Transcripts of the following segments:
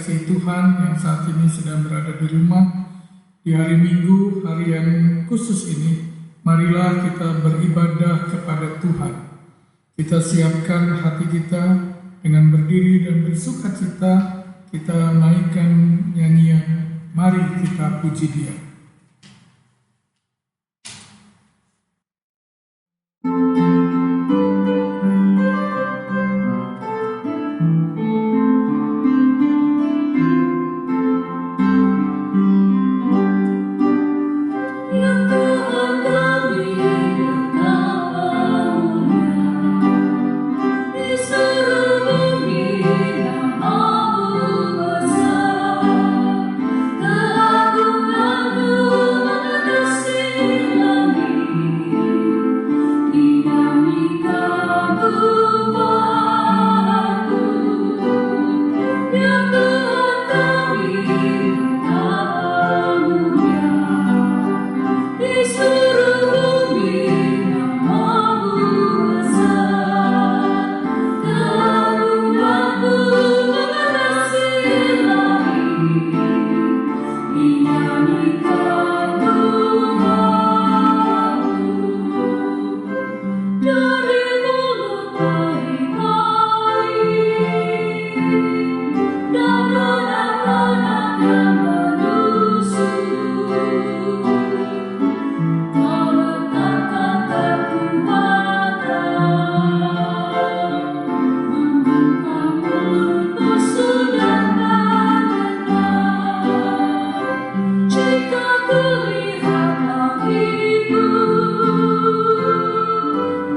Kasih Tuhan yang saat ini sedang berada di rumah, di hari Minggu, hari yang khusus ini, marilah kita beribadah kepada Tuhan. Kita siapkan hati kita dengan berdiri dan bersukacita, kita naikkan nyanyian, mari kita puji Dia.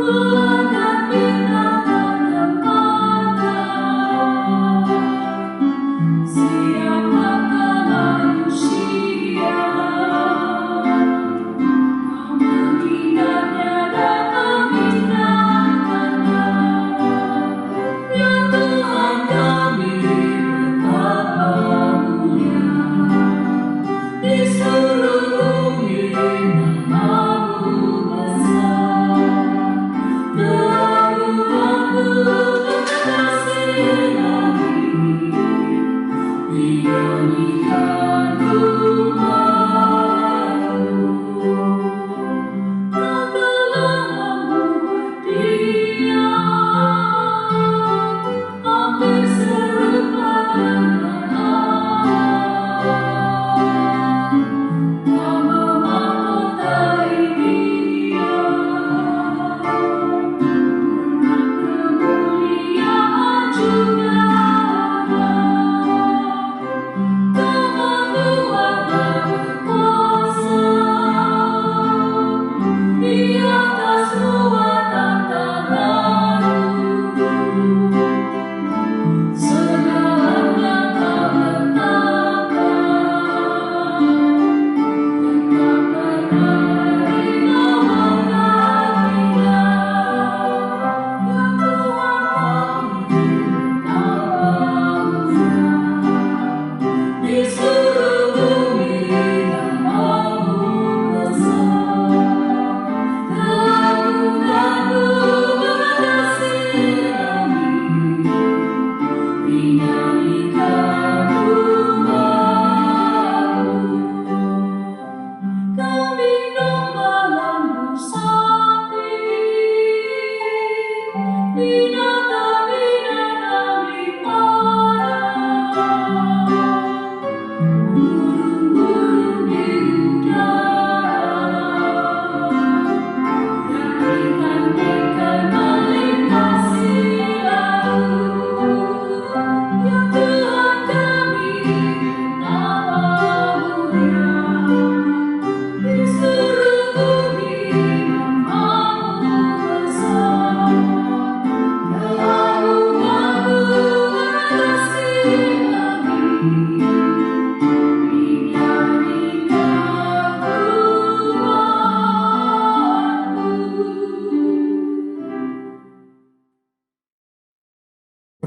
Ku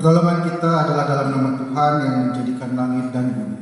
Pertolongan kita adalah dalam nama Tuhan yang menjadikan langit dan bumi.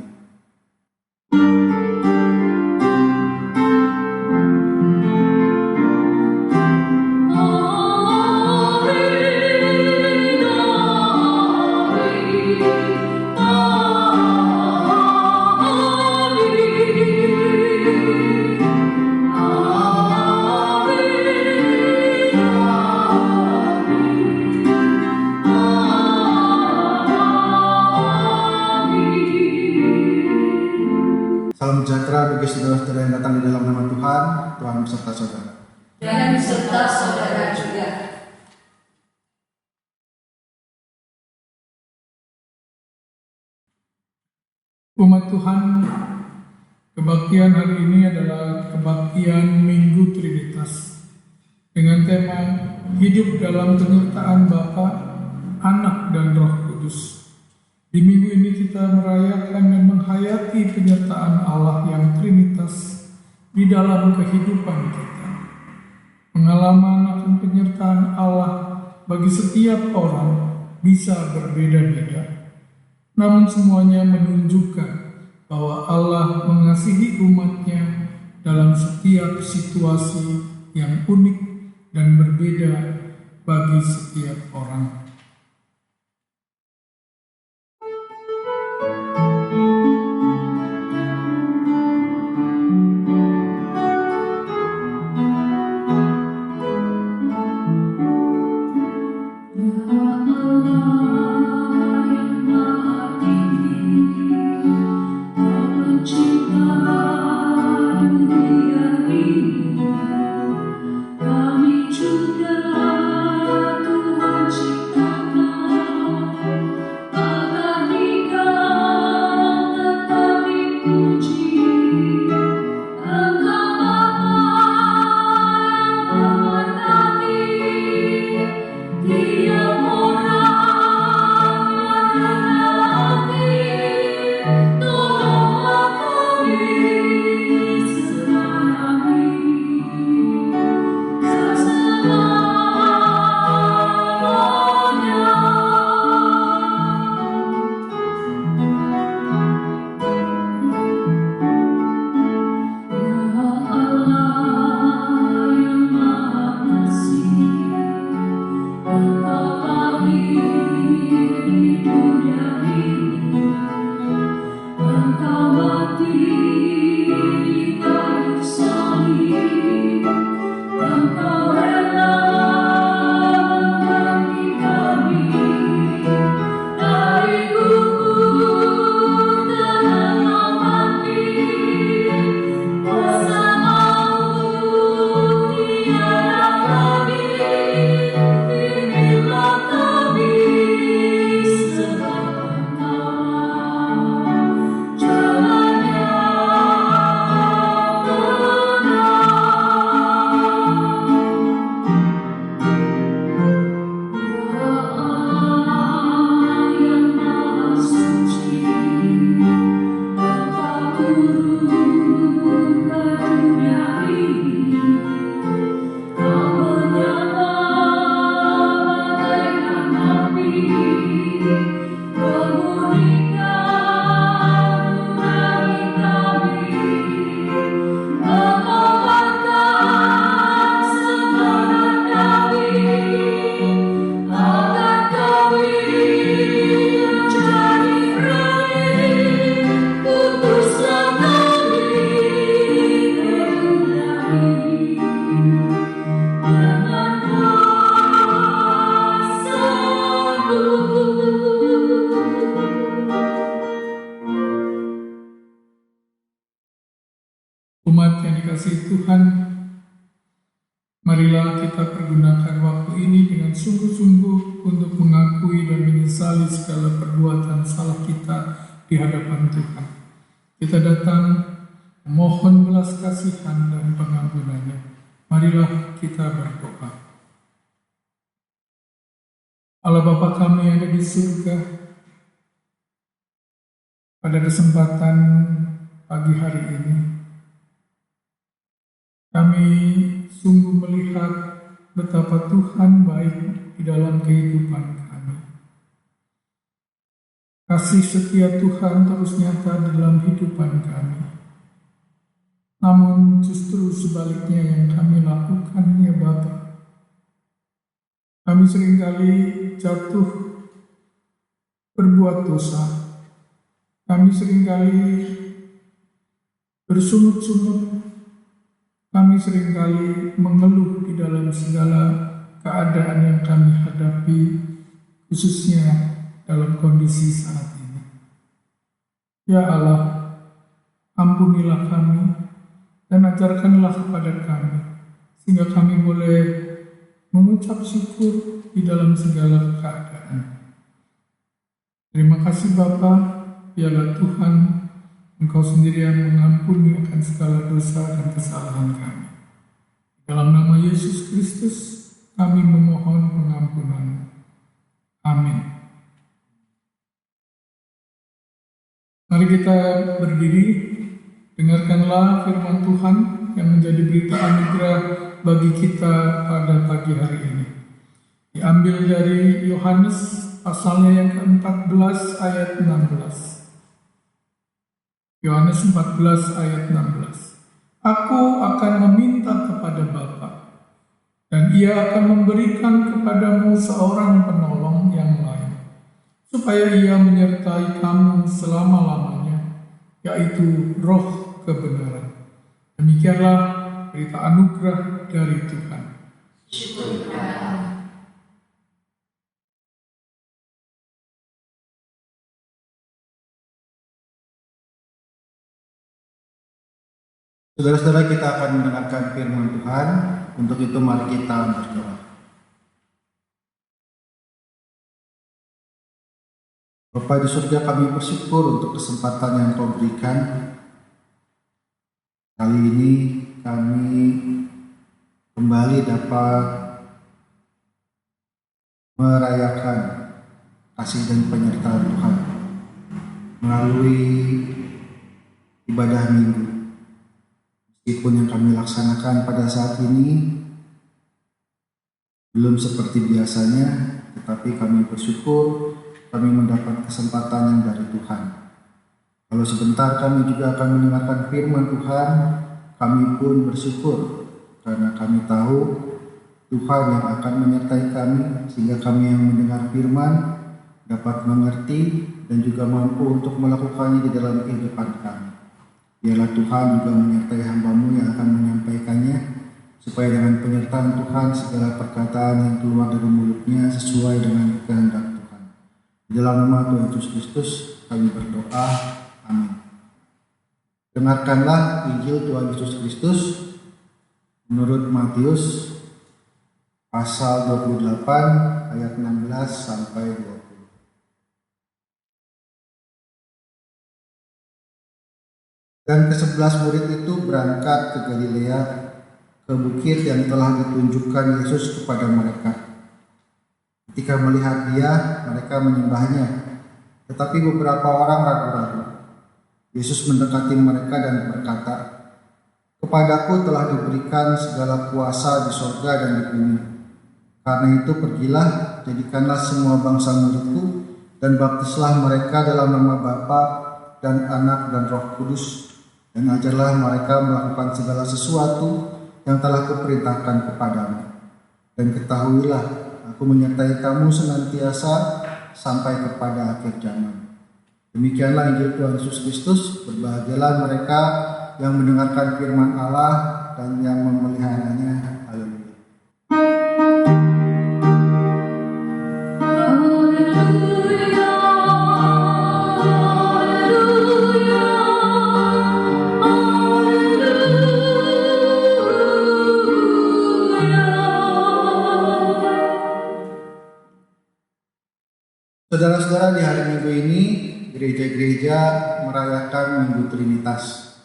Salam sejahtera bagi saudara-saudara yang datang di dalam nama Tuhan. Tuhan beserta saudara. Dan beserta saudara juga. Umat Tuhan, kebaktian hari ini adalah kebaktian Minggu Trinitas dengan tema hidup dalam penyertaan Bapa, Anak, dan Roh Kudus. Di minggu ini kita merayakan dan menghayati penyertaan Allah yang Trinitas di dalam kehidupan kita. Pengalaman akan penyertaan Allah bagi setiap orang bisa berbeda-beda, namun semuanya menunjukkan bahwa Allah mengasihi umatnya dalam setiap situasi yang unik dan berbeda bagi setiap orang. Umat yang dikasihi Tuhan, marilah kita pergunakan waktu ini dengan sungguh-sungguh untuk mengakui dan menyesali segala perbuatan salah kita di hadapan Tuhan. Kita datang memohon belas kasihan dan pengampunannya. Marilah kita berdoa. Allah Bapa kami yang ada di surga, pada kesempatan pagi hari ini, kami sungguh melihat betapa Tuhan baik di dalam kehidupan kami. Kasih setia Tuhan terus nyata dalam hidupan kami. Namun justru sebaliknya yang kami lakukan, ya Bapa. Kami seringkali jatuh berbuat dosa. Kami seringkali bersungut-sungut. Kami seringkali mengeluh di dalam segala keadaan yang kami hadapi, khususnya dalam kondisi saat ini. Ya Allah, ampunilah kami dan ajarkanlah kepada kami, sehingga kami boleh mengucap syukur di dalam segala keadaan. Terima kasih Bapa, biarlah Tuhan, Engkau sendiri yang mengampuni akan segala dosa dan kesalahan kami. Dalam nama Yesus Kristus, kami memohon pengampunan. Amin. Mari kita berdiri, dengarkanlah firman Tuhan yang menjadi berita anugerah bagi kita pada pagi hari ini. Diambil dari Yohanes pasalnya yang ke-14 ayat 16. Yohanes 14 ayat 16. Aku akan meminta kepada Bapa, dan Ia akan memberikan kepadamu seorang penolong yang lain, supaya Ia menyertai kamu selama-lamanya, yaitu Roh kebenaran. Demikianlah berita anugerah dari Tuhan. Syukur kepada Allah. Saudara-saudara, kita akan mendengarkan firman Tuhan. Untuk itu mari kita berdoa. Bapa di surga, kami bersyukur untuk kesempatan yang Kau berikan. Kali ini kami kembali dapat merayakan kasih dan penyertaan Tuhan melalui ibadah minggu. Meskipun yang kami laksanakan pada saat ini belum seperti biasanya, tetapi kami bersyukur kami mendapat kesempatan yang dari Tuhan. Kalau sebentar kami juga akan mendengarkan firman Tuhan, kami pun bersyukur karena kami tahu Tuhan yang akan menyertai kami, sehingga kami yang mendengar firman dapat mengerti dan juga mampu untuk melakukannya di dalam kehidupan kami. Biarlah Tuhan juga menyertai hamba-Mu yang akan menyampaikannya, supaya dengan penyertaan Tuhan segala perkataan yang keluar dari mulutnya sesuai dengan kehendak Tuhan. Di dalam nama Tuhan Yesus Kristus kami berdoa. Amin. Dengarkanlah Injil Tuhan Yesus Kristus menurut Matius pasal 28 ayat 16 sampai 20. Dan ke-11 murid itu berangkat ke Galilea, ke bukit yang telah ditunjukkan Yesus kepada mereka. Ketika melihat Dia, mereka menyembahnya, tetapi beberapa orang ragu-ragu. Yesus mendekati mereka dan berkata, "Kepadaku telah diberikan segala kuasa di sorga dan di bumi. Karena itu pergilah, jadikanlah semua bangsa muridku, dan baptislah mereka dalam nama Bapa dan Anak dan Roh Kudus, dan ajarlah mereka melakukan segala sesuatu yang telah kuperintahkan kepadamu. Dan ketahuilah, aku menyertai kamu senantiasa sampai kepada akhir zaman." Demikianlah Injil Tuhan Yesus Kristus. Berbahagialah mereka yang mendengarkan firman Allah dan yang memeliharanya. Haleluya. Saudara-saudara, di hari Minggu ini gereja-gereja merayakan Minggu Trinitas.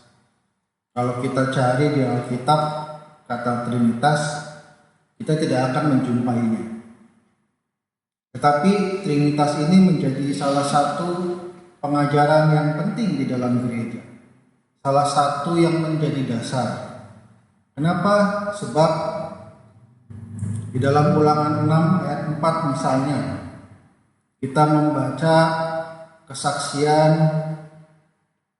Kalau kita cari di Alkitab kata Trinitas, kita tidak akan menjumpainya. Tetapi Trinitas ini menjadi salah satu pengajaran yang penting di dalam gereja. Salah satu yang menjadi dasar. Kenapa? Sebab di dalam Ulangan 6 ayat 4 misalnya, kita membaca kesaksian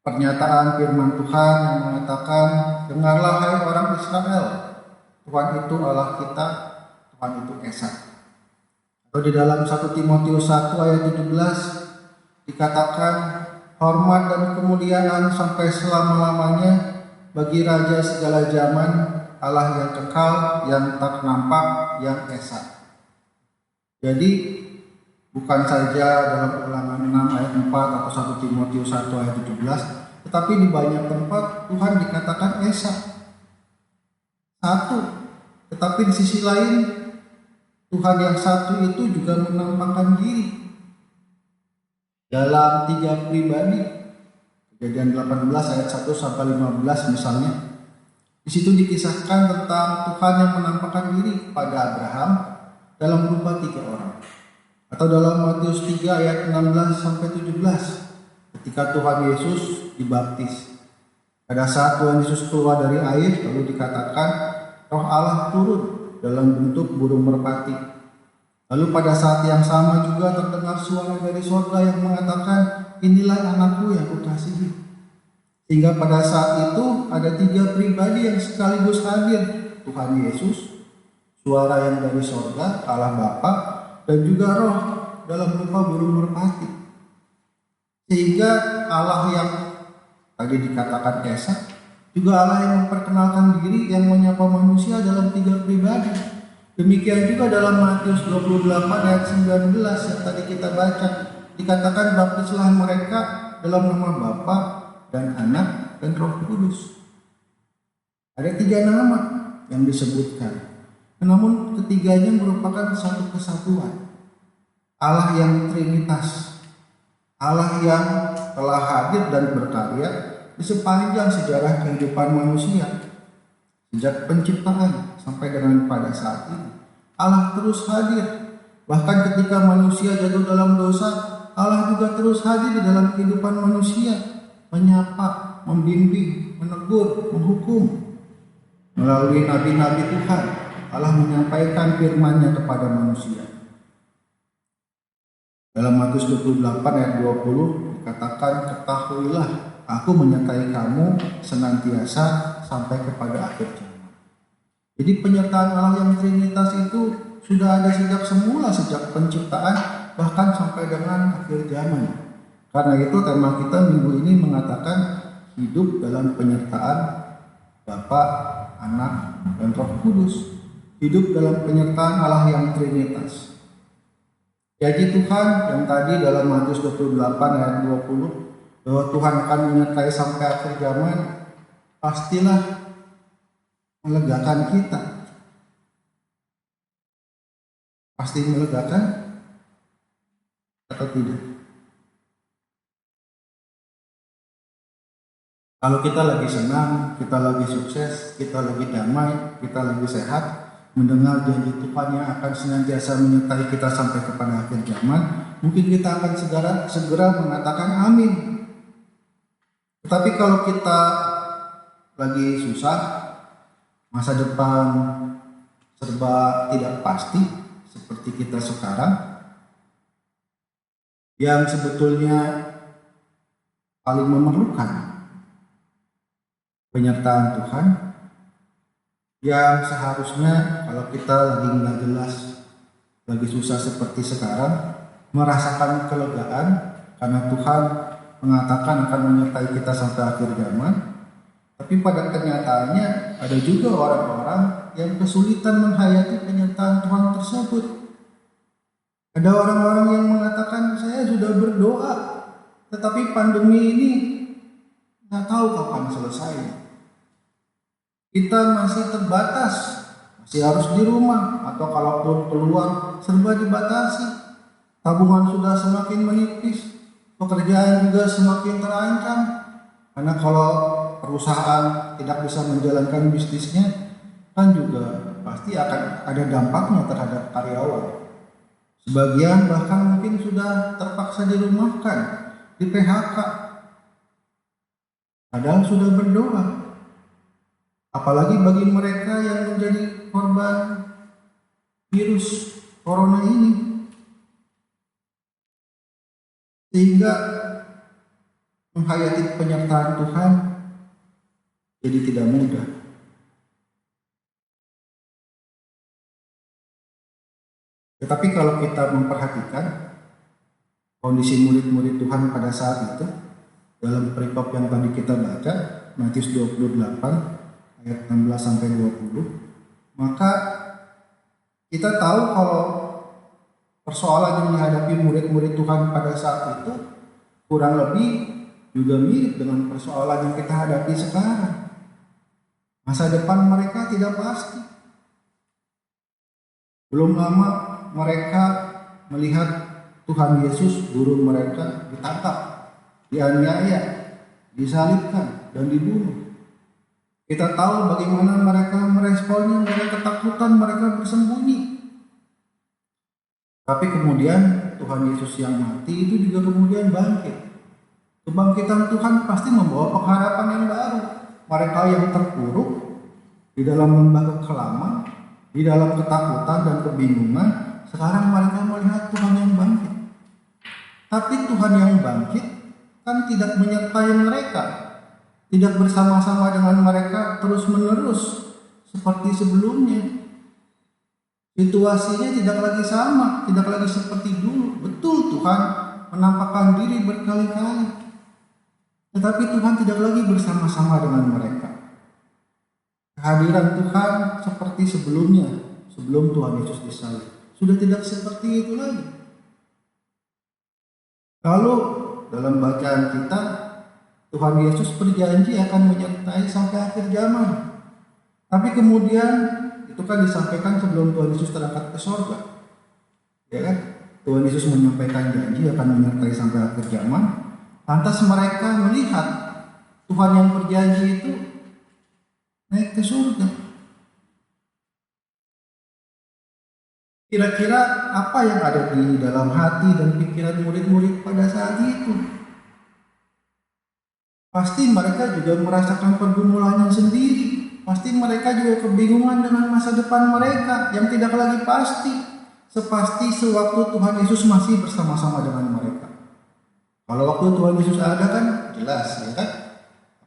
pernyataan firman Tuhan yang mengatakan, dengarlah hai orang Israel, Tuhan itu Allah kita, Tuhan itu Esa. Atau di dalam 1 Timotius 1 ayat 17 dikatakan, hormat dan kemuliaan sampai selama-lamanya bagi Raja segala zaman, Allah yang kekal, yang tak nampak, yang Esa. Jadi bukan saja dalam Ulangan 6 ayat 4 atau 1 Timotius 1 ayat 17, tetapi di banyak tempat Tuhan dikatakan Esa. Satu, tetapi di sisi lain Tuhan yang satu itu juga menampakkan diri dalam 3 pribadi. Kejadian 18 ayat 1 sampai 15 misalnya. Di situ dikisahkan tentang Tuhan yang menampakkan diri kepada Abraham dalam berupa 3 orang. Atau dalam Matius 3 ayat 16 sampai 17 ketika Tuhan Yesus dibaptis. Pada saat Tuhan Yesus keluar dari air, lalu dikatakan Roh Allah turun dalam bentuk burung merpati. Lalu pada saat yang sama juga terdengar suara dari surga yang mengatakan, inilah anakku yang kukasihi. Sehingga pada saat itu ada 3 pribadi yang sekaligus hadir. Tuhan Yesus, suara yang dari surga, Allah Bapa, dan juga Roh dalam rupa burung merpati. Sehingga Allah yang tadi dikatakan Esa, juga Allah yang memperkenalkan diri, yang menyapa manusia dalam 3 pribadi. Demikian juga dalam Matius 28 ayat 19 yang tadi kita baca, dikatakan baptislah mereka dalam nama Bapa dan Anak dan Roh Kudus. Ada 3 nama yang disebutkan, namun ketiganya merupakan satu kesatuan. Allah yang Trinitas, Allah yang telah hadir dan berkarya di sepanjang sejarah kehidupan manusia. Sejak penciptaan sampai dengan pada saat ini, Allah terus hadir. Bahkan ketika manusia jatuh dalam dosa, Allah juga terus hadir di dalam kehidupan manusia, menyapa, membimbing, menegur, menghukum. Melalui nabi-nabi Tuhan, Allah menyampaikan firman-Nya kepada manusia. Dalam Matius 28 ayat 20 dikatakan, ketahuilah aku menyertai kamu senantiasa sampai kepada akhir zaman. Jadi penyertaan Allah yang Trinitas itu sudah ada sejak semula, sejak penciptaan, bahkan sampai dengan akhir zaman. Karena itu tema kita minggu ini mengatakan hidup dalam penyertaan Bapa, Anak, dan Roh Kudus. Hidup dalam penyertaan Allah yang Trinitas. Jadi Tuhan yang tadi dalam Matius 28 ayat 20 bahwa Tuhan akan menyertai sampai akhir zaman, pastilah melegakan kita. Pasti melegakan atau tidak? Kalau kita lagi senang, kita lagi sukses, kita lagi damai, kita lagi sehat, mendengar janji Tuhan yang akan senantiasa menyertai kita sampai kepada akhir zaman, mungkin kita akan segera mengatakan amin. Tetapi kalau kita lagi susah, masa depan serba tidak pasti seperti kita sekarang, yang sebetulnya paling memerlukan penyertaan Tuhan, yang seharusnya kalau kita lagi nggak jelas, lagi susah seperti sekarang, merasakan kelegaan karena Tuhan mengatakan akan menyertai kita sampai akhir zaman. Tapi pada kenyataannya ada juga orang-orang yang kesulitan menghayati penyertaan Tuhan tersebut. Ada orang-orang yang mengatakan, saya sudah berdoa, tetapi pandemi ini nggak tahu kapan selesai. Kita masih terbatas, masih harus di rumah, atau kalaupun keluar serba dibatasi. Tabungan sudah semakin menipis, pekerjaan juga semakin terancam. Karena kalau perusahaan tidak bisa menjalankan bisnisnya, kan juga pasti akan ada dampaknya terhadap karyawan. Sebagian bahkan mungkin sudah terpaksa dirumahkan, di PHK. Padahal sudah berdoa. Apalagi bagi mereka yang menjadi korban virus corona ini. Sehingga menghayati penyertaan Tuhan jadi tidak mudah. Tetapi kalau kita memperhatikan kondisi murid-murid Tuhan pada saat itu, dalam perikop yang tadi kita baca, Matius 28 ayat 16 sampai 20, maka kita tahu kalau persoalan yang dihadapi murid-murid Tuhan pada saat itu kurang lebih juga mirip dengan persoalan yang kita hadapi sekarang. Masa depan mereka tidak pasti. Belum lama mereka melihat Tuhan Yesus, guru mereka, ditangkap, dianiaya, disalibkan, dan dibunuh. Kita tahu bagaimana mereka meresponnya, mereka ketakutan, mereka bersembunyi. Tapi kemudian Tuhan Yesus yang mati itu juga kemudian bangkit. Kebangkitan Tuhan pasti membawa pengharapan yang baru. Mereka yang terpuruk di dalam lembah kekelaman, di dalam ketakutan dan kebingungan, sekarang mereka melihat Tuhan yang bangkit. Tapi Tuhan yang bangkit kan tidak menyertai mereka, tidak bersama-sama dengan mereka terus-menerus seperti sebelumnya. Situasinya tidak lagi sama, tidak lagi seperti dulu. Betul, Tuhan menampakkan diri berkali-kali, tetapi Tuhan tidak lagi bersama-sama dengan mereka. Kehadiran Tuhan seperti sebelumnya, sebelum Tuhan Yesus disalib, sudah tidak seperti itu lagi. Lalu dalam bacaan kita, Tuhan Yesus berjanji akan menyertai sampai akhir zaman. Tapi kemudian itu kan disampaikan sebelum Tuhan Yesus terangkat ke sorga, ya kan? Tuhan Yesus menyampaikan janji akan menyertai sampai akhir zaman. Lantas mereka melihat Tuhan yang berjanji itu naik ke surga. Kira-kira apa yang ada di dalam hati dan pikiran murid-murid pada saat itu? Pasti mereka juga merasakan pergumulannya sendiri. Pasti mereka juga kebingungan dengan masa depan mereka yang tidak lagi pasti. Sepasti sewaktu Tuhan Yesus masih bersama-sama dengan mereka. Kalau waktu Tuhan Yesus ada kan jelas, ya kan?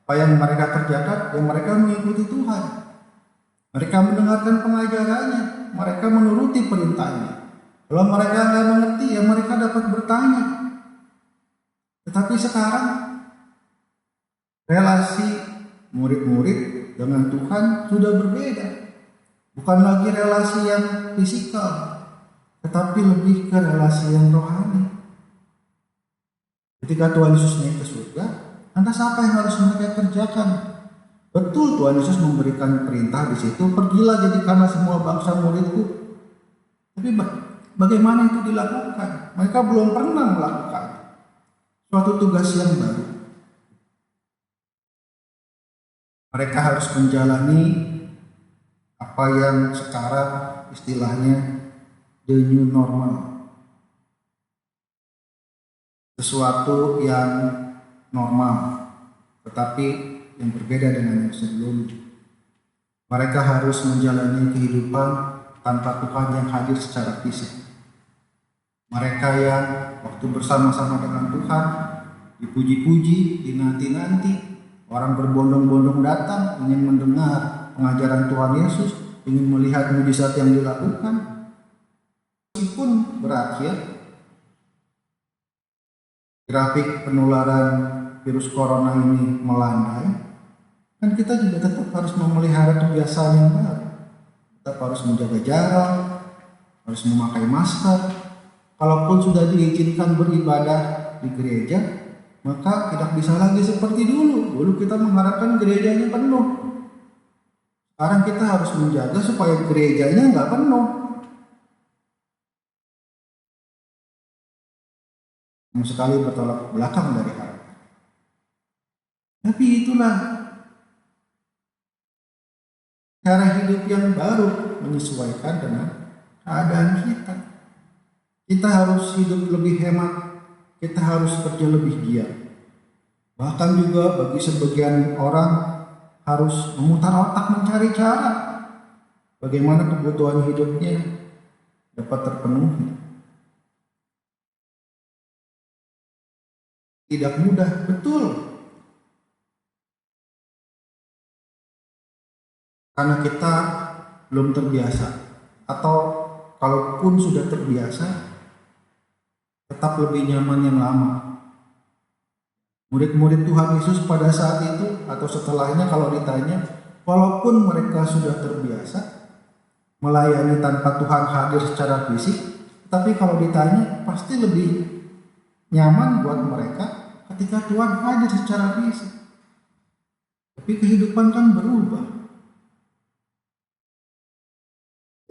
Apa yang mereka kerjakan, yang mereka mengikuti Tuhan. Mereka mendengarkan pengajarannya, mereka menuruti perintahnya. Kalau mereka nggak mengerti, ya mereka dapat bertanya. Tetapi sekarang relasi murid-murid dengan Tuhan sudah berbeda. Bukan lagi relasi yang fisikal, tetapi lebih ke relasi yang rohani. Ketika Tuhan Yesus naik ke surga, lantas apa yang harus mereka kerjakan? Betul, Tuhan Yesus memberikan perintah di situ, pergilah jadikanlah semua bangsa muridku. Tapi bagaimana itu dilakukan? Mereka belum pernah melakukan suatu tugas yang baru. Mereka harus menjalani apa yang sekarang istilahnya the new normal. Sesuatu yang normal, tetapi yang berbeda dengan yang sebelumnya. Mereka harus menjalani kehidupan tanpa Tuhan yang hadir secara fisik. Mereka yang waktu bersama-sama dengan Tuhan dipuji-puji, dinanti-nanti, orang berbondong-bondong datang ingin mendengar pengajaran Tuhan Yesus, ingin melihat mujizat yang dilakukan. Meskipun berakhir grafik penularan virus corona ini melandai, kan kita juga tetap harus memelihara kebiasaan yang baru. Tetap harus menjaga jarak, harus memakai masker. Kalaupun sudah diizinkan beribadah di gereja, maka tidak bisa lagi seperti dulu. Dulu kita mengharapkan gerejanya penuh. Sekarang kita harus menjaga supaya gerejanya nggak penuh. Sekali bertolak belakang dari harapan. Tapi itulah cara hidup yang baru menyesuaikan dengan keadaan kita. Kita harus hidup lebih hemat, kita harus kerja lebih giat. Bahkan juga bagi sebagian orang harus memutar otak mencari cara bagaimana kebutuhan hidupnya dapat terpenuhi. Tidak mudah, betul. karena kita belum terbiasa, atau kalaupun sudah terbiasa tetap lebih nyaman yang lama. Murid-murid Tuhan Yesus pada saat itu atau setelahnya kalau ditanya, walaupun mereka sudah terbiasa melayani tanpa Tuhan hadir secara fisik, tapi kalau ditanya pasti lebih nyaman buat mereka ketika Tuhan hadir secara fisik. Tapi kehidupan kan berubah.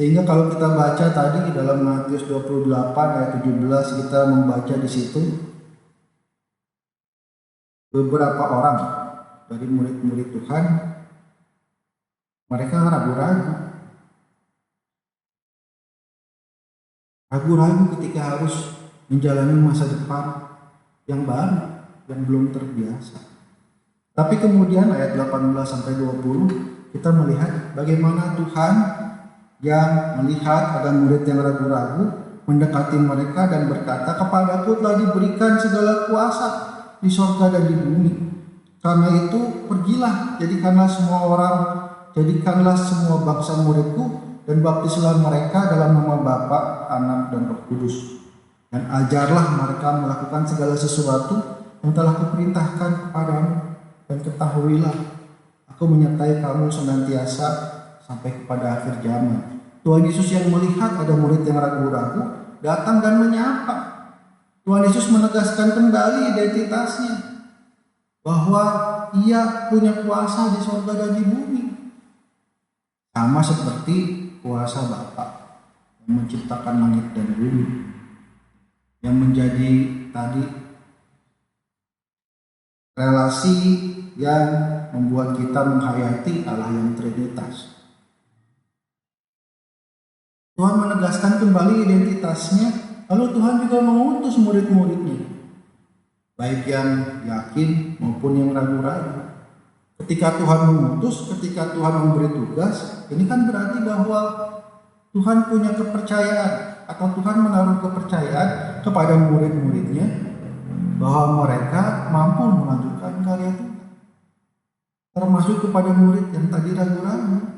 Sehingga kalau kita baca tadi dalam Matius 28 ayat 17, kita membaca di situ beberapa orang dari murid-murid Tuhan, mereka ragu-ragu ketika harus menjalani masa depan yang baru, yang belum terbiasa. Tapi kemudian ayat 18 sampai 20 kita melihat bagaimana Tuhan yang melihat ada murid yang ragu-ragu mendekati mereka dan berkata, "Kepadaku telah diberikan segala kuasa di sorga dan di bumi. Karena itu pergilah, jadikanlah semua bangsa muridku dan baptislah mereka dalam nama Bapa, Anak dan Roh Kudus. Dan ajarlah mereka melakukan segala sesuatu yang telah kuperintahkan kepadamu. Dan ketahuilah, aku menyertai kamu senantiasa sampai kepada akhir zaman." Tuhan Yesus yang melihat ada murid yang ragu-ragu datang dan menyapa. Tuhan Yesus menegaskan kembali identitasnya, bahwa ia punya kuasa di sorga dan di bumi. Sama seperti kuasa Bapa yang menciptakan langit dan bumi, yang menjadi tadi relasi yang membuat kita menghayati Allah yang Trinitas. Tuhan menegaskan kembali identitasnya, lalu Tuhan juga mengutus murid-muridnya, baik yang yakin maupun yang ragu-ragu. Ketika Tuhan mengutus, ketika Tuhan memberi tugas, ini kan berarti bahwa Tuhan punya kepercayaan, atau Tuhan menaruh kepercayaan kepada murid-muridnya bahwa mereka mampu melanjutkan karya Tuhan. Termasuk kepada murid yang tadi ragu-ragu.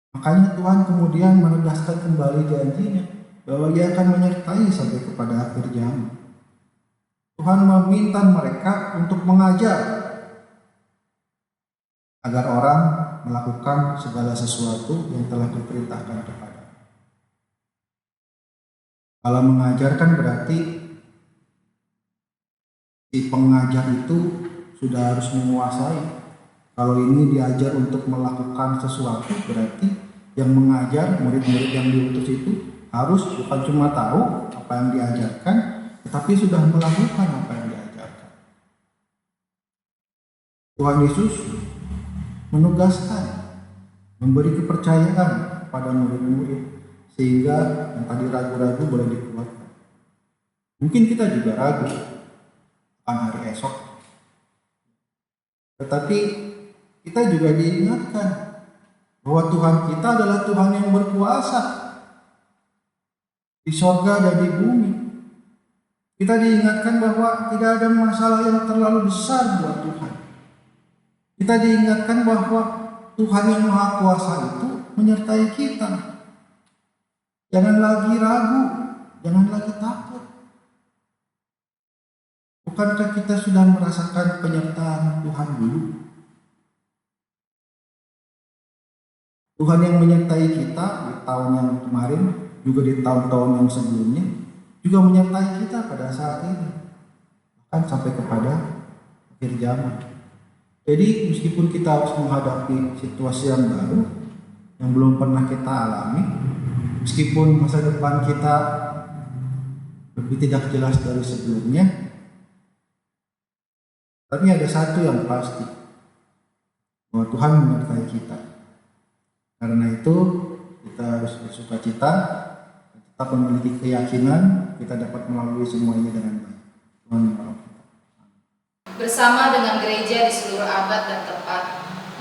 Makanya Tuhan kemudian menegaskan kembali janjinya bahwa Ia akan menyertai sampai kepada akhir zaman. Tuhan meminta mereka untuk mengajar agar orang melakukan segala sesuatu yang telah diperintahkan kepada. Kalau mengajarkan berarti si pengajar itu sudah harus menguasai. Kalau ini diajar untuk melakukan sesuatu, berarti yang mengajar, murid-murid yang diutus itu harus bukan cuma tahu apa yang diajarkan, tetapi sudah melakukan apa yang diajarkan. Tuhan Yesus menugaskan, memberi kepercayaan pada murid-murid, sehingga yang tadi ragu-ragu boleh dikuatkan. Mungkin kita juga ragu akan hari esok, tetapi kita juga diingatkan bahwa Tuhan kita adalah Tuhan yang berkuasa di sorga dan di bumi. Kita diingatkan bahwa tidak ada masalah yang terlalu besar buat Tuhan. Kita diingatkan bahwa Tuhan yang Maha Kuasa itu menyertai kita. Jangan lagi ragu, jangan lagi takut. Bukankah kita sudah merasakan penyertaan Tuhan dulu? Tuhan yang menyertai kita di tahun yang kemarin, juga di tahun-tahun yang sebelumnya, juga menyertai kita pada saat ini, bahkan sampai kepada akhir zaman. Jadi meskipun kita harus menghadapi situasi yang baru, yang belum pernah kita alami, meskipun masa depan kita lebih tidak jelas dari sebelumnya, tapi ada satu yang pasti, bahwa Tuhan menyertai kita. Karena itu kita harus bersukacita, tetap memiliki keyakinan kita dapat melalui semuanya dengan baik. Tuhan menolong kita. Bersama dengan gereja di seluruh abad dan tempat,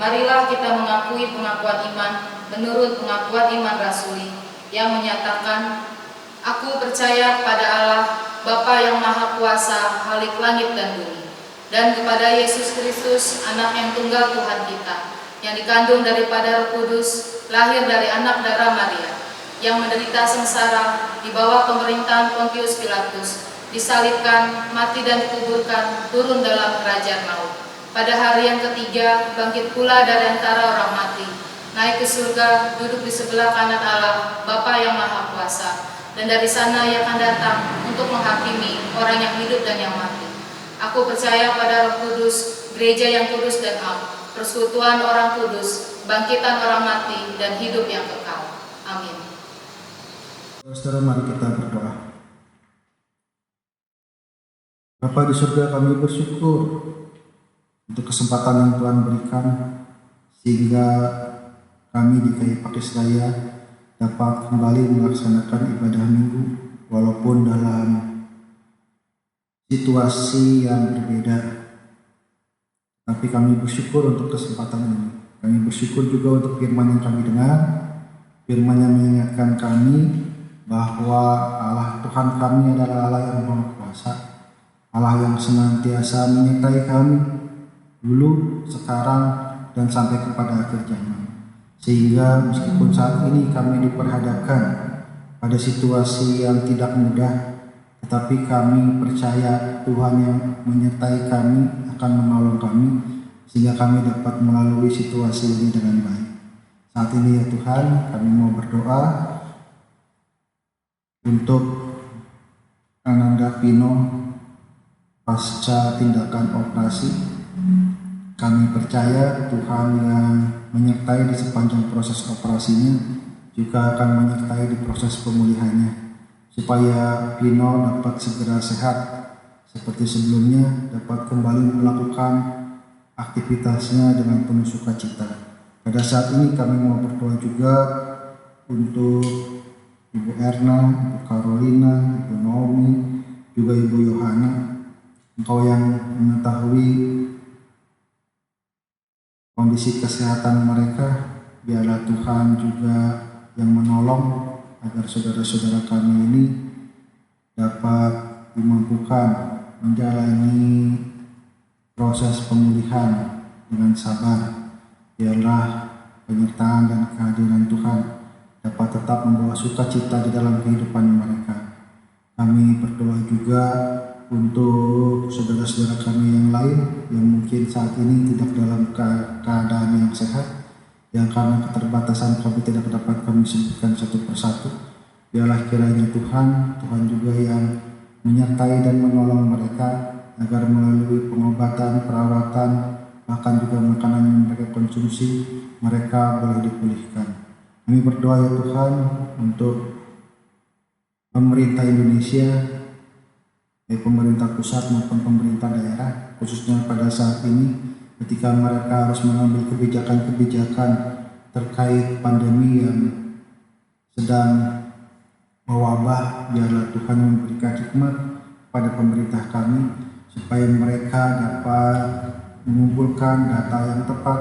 marilah kita mengakui pengakuan iman menurut pengakuan iman rasuli yang menyatakan, "Aku percaya pada Allah, Bapa yang Maha Kuasa, Khalik langit dan bumi, dan kepada Yesus Kristus, Anak yang tunggal Tuhan kita, yang dikandung daripada Roh Kudus, lahir dari anak darah Maria, yang menderita sengsara di bawah pemerintahan Pontius Pilatus, disalibkan, mati dan dikuburkan, turun dalam kerajaan maut. Pada hari yang ketiga, bangkit pula dari antara orang mati, naik ke surga, duduk di sebelah kanan Allah, Bapa yang Maha Kuasa, dan dari sana Ia akan datang untuk menghakimi orang yang hidup dan yang mati. Aku percaya pada Roh Kudus, gereja yang kudus dan am, persekutuan orang kudus, bangkitan orang mati, dan hidup yang kekal. Amin. Saudara, mari kita berdoa. Bapa di surga, kami bersyukur untuk kesempatan yang Tuhan berikan, sehingga kami di KAI Pakis Raya dapat kembali melaksanakan ibadah minggu, walaupun dalam situasi yang berbeda. Tapi kami bersyukur untuk kesempatan ini. Kami bersyukur juga untuk firman yang kami dengar, firman yang mengingatkan kami bahwa Allah Tuhan kami adalah Allah yang Maha Kuasa, Allah yang senantiasa menyertai kami dulu, sekarang, dan sampai kepada akhir zaman. Sehingga meskipun saat ini kami diperhadapkan pada situasi yang tidak mudah, tetapi kami percaya Tuhan yang menyertai kami akan menolong kami, sehingga kami dapat melalui situasi ini dengan baik. Saat ini ya Tuhan, kami mau berdoa untuk Ananda Pino pasca tindakan operasi. Kami percaya Tuhan yang menyertai di sepanjang proses operasinya juga akan menyertai di proses pemulihannya, supaya Pino dapat segera sehat seperti sebelumnya, dapat kembali melakukan aktivitasnya dengan penuh sukacita. Pada saat ini kami mau berdoa juga untuk Ibu Erna, Ibu Carolina, Ibu Naomi, juga Ibu Yohana. Engkau yang mengetahui kondisi kesehatan mereka, biarlah Tuhan juga yang menolong agar saudara-saudara kami ini dapat dimampukan menjalani proses pemulihan dengan sabar. Biarlah penyertaan dan kehadiran Tuhan dapat tetap membawa sukacita di dalam kehidupan mereka. Kami berdoa juga untuk saudara-saudara kami yang lain yang mungkin saat ini tidak dalam keadaan yang sehat, yang karena keterbatasan kami tidak dapat kami sebutkan satu persatu. Biarlah kiranya Tuhan juga yang menyertai dan menolong mereka agar melalui pengobatan, perawatan, bahkan juga makanan yang mereka konsumsi, mereka boleh dipulihkan. Kami berdoa ya Tuhan untuk pemerintah Indonesia, baik pemerintah pusat maupun pemerintah daerah, khususnya pada saat ini ketika mereka harus mengambil kebijakan-kebijakan terkait pandemi yang sedang mewabah. Biarlah Tuhan memberikan hikmat pada pemerintah kami supaya mereka dapat mengumpulkan data yang tepat,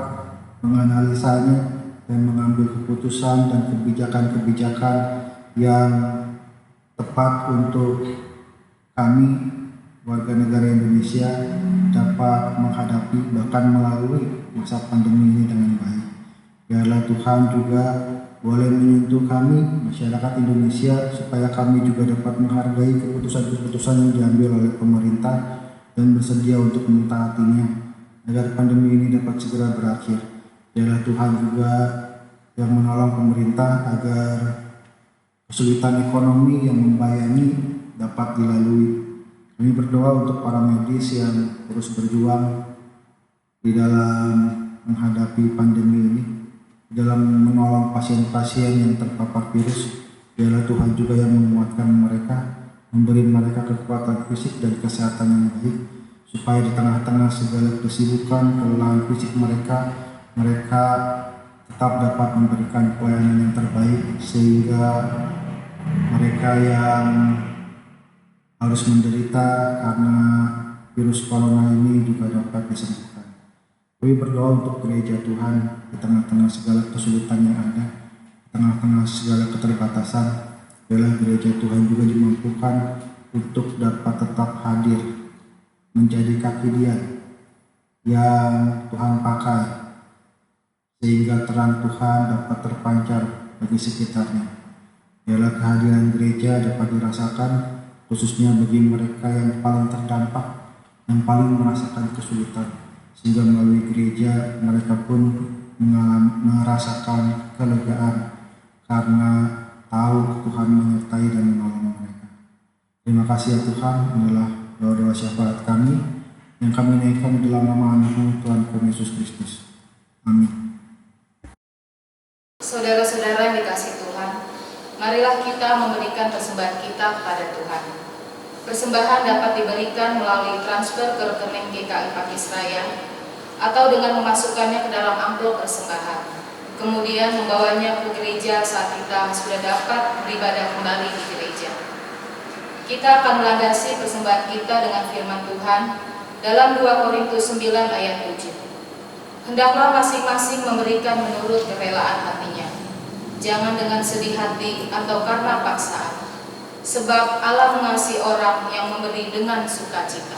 menganalisanya, dan mengambil keputusan dan kebijakan-kebijakan yang tepat untuk kami warga negara Indonesia dapat menghadapi bahkan melalui masa pandemi ini dengan baik. Biarlah Tuhan juga boleh menyentuh kami masyarakat Indonesia supaya kami juga dapat menghargai keputusan-keputusan yang diambil oleh pemerintah dan bersedia untuk mentaatinya agar pandemi ini dapat segera berakhir. Biarlah Tuhan juga yang menolong pemerintah agar kesulitan ekonomi yang membayangi dapat dilalui. Kami berdoa untuk para medis yang terus berjuang di dalam menghadapi pandemi ini, dalam menolong pasien-pasien yang terpapar virus. Biarlah Tuhan juga yang menguatkan mereka, memberi mereka kekuatan fisik dan kesehatan yang baik, supaya di tengah-tengah segala kesibukan, kelelahan fisik mereka tetap dapat memberikan pelayanan yang terbaik, sehingga mereka yang harus menderita karena virus corona ini juga dapat disembuhkan. Kami berdoa untuk gereja Tuhan di tengah-tengah segala kesulitan yang ada, di tengah-tengah segala keterbatasan. Biarlah gereja Tuhan juga dimampukan untuk dapat tetap hadir menjadi kaki dia yang Tuhan pakai sehingga terang Tuhan dapat terpancar bagi sekitarnya. Biarlah kehadiran gereja dapat dirasakan, khususnya bagi mereka yang paling terdampak, yang paling merasakan kesulitan, sehingga melalui gereja mereka pun merasakan kelegaan karena tahu Tuhan menyertai dan menolong mereka. Terima kasih ya Tuhan, inilah doa-doa syafaat kami yang kami naikkan dalam nama anak-Mu Tuhan kami Yesus Kristus. Amin. Saudara-saudara yang dikasihi Tuhan, marilah kita memberikan persembahan kita kepada Tuhan. Persembahan dapat diberikan melalui transfer ke rekening GKI Pakisraya atau dengan memasukkannya ke dalam amplop persembahan, kemudian membawanya ke gereja saat kita sudah dapat beribadah kembali di gereja. Kita akan melandasi persembahan kita dengan firman Tuhan dalam 2 Korintus 9 ayat 7. Hendaklah masing-masing memberikan menurut kerelaan hatinya, jangan dengan sedih hati atau karena paksaan, sebab Allah mengasihi orang yang memberi dengan sukacita.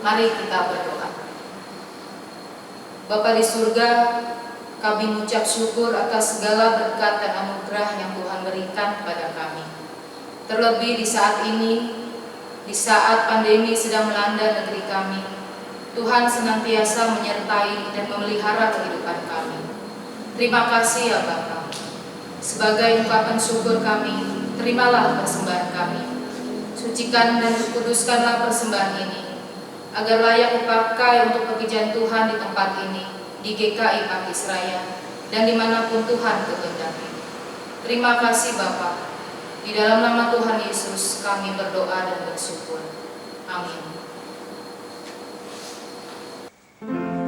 Mari kita berdoa. Bapa di surga, kami mengucap syukur atas segala berkat dan anugerah yang Tuhan berikan kepada kami. Terlebih di saat ini, di saat pandemi sedang melanda negeri kami, Tuhan senantiasa menyertai dan memelihara kehidupan kami. Terima kasih ya Bapa. Sebagai ungkapan syukur kami, terimalah persembahan kami. Sucikan dan kuduskanlah persembahan ini, agar layak dipakai untuk pekerjaan Tuhan di tempat ini, di GKI Pakisraya, dan dimanapun Tuhan kehendaki. Terima kasih Bapa. Di dalam nama Tuhan Yesus kami berdoa dan bersyukur. Amin. Love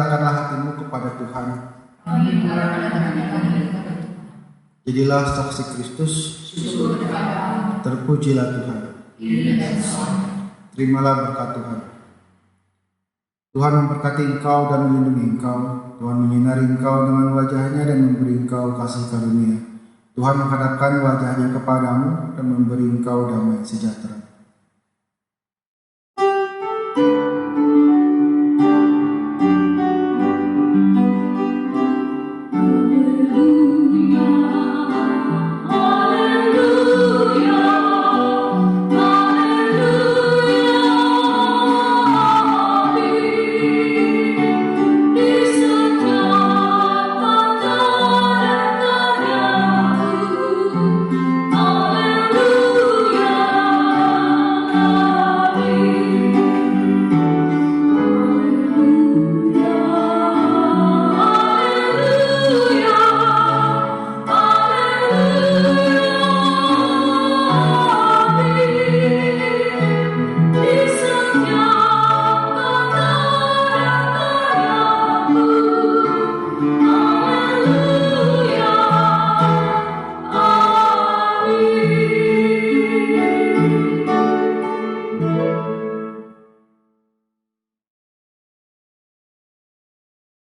arahkanlah hatimu kepada Tuhan. Jadilah saksi Kristus. Terpujilah Tuhan. Terimalah berkat Tuhan. Tuhan memberkati engkau dan melindungi engkau. Tuhan menyinari engkau dengan wajah-Nya dan memberi engkau kasih karunia. Tuhan menghadapkan wajah-Nya kepadamu dan memberi engkau damai sejahtera.